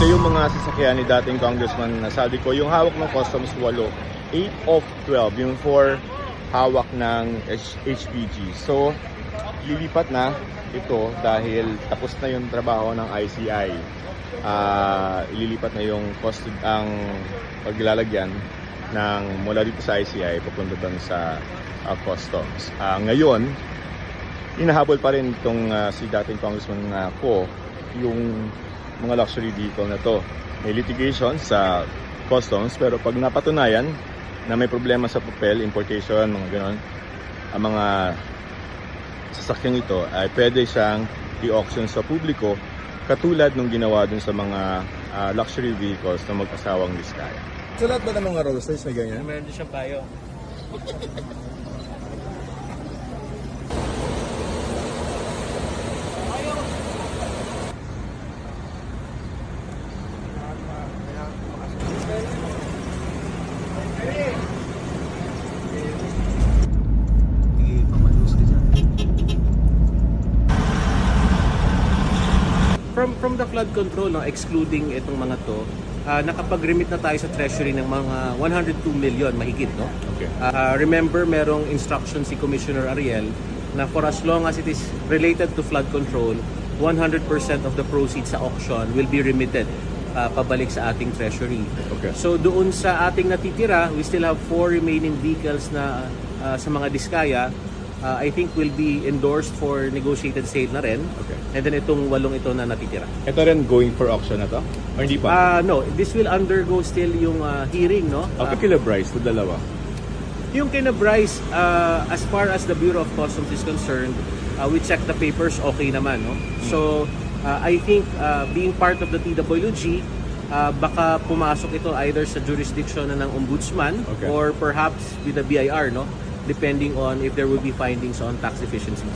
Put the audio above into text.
Ito yung mga sasakyan ni dating Congressman Saldico. Yung hawak ng Customs 8, 8 of 12. Yung 4 hawak ng HPG. So, lilipat na ito dahil tapos na yung trabaho ng ICI. Ililipat na yung ang paglalagyan ng mula dito sa ICI papunta doon sa Customs. Ngayon, inahabol pa rin itong si dating Congressman Ko yung mga luxury vehicle na to. May litigation sa Customs pero pag napatunayan na may problema sa papel, importation, mga ganon, ang mga sasakyang ito ay pwede siyang i-auction sa publiko katulad nung ginawa dun sa mga luxury vehicles na mag-asawang Vizcaya. So lahat ba ng mga Rolls Royce may ganyan? Meron din siyang payo. From the flood control, no, excluding itong mga to, nakapag-remit na tayo sa treasury ng mga 102 million mahigit, no? Okay. Remember, merong instruction si Commissioner Ariel na for as long as it is related to flood control, 100% of the proceeds sa auction will be remitted pabalik sa ating treasury. Okay. So doon sa ating natitira, we still have 4 remaining vehicles na sa mga Diskaya. I think will be endorsed for negotiated sale na rin. Okay. And then itong 8 ito na natitira. Ito rin going for auction na to? Or hindi pa? No, this will undergo still yung hearing, no? Okay, kila Bryce, with dalawa. Yung kina Bryce, as far as the Bureau of Customs is concerned, we check the papers, okay naman, no? So, I think being part of the TWG, baka pumasok ito either sa jurisdiction na ng Ombudsman Okay. or perhaps with the BIR, no? Depending on if there will be findings on tax efficiencies.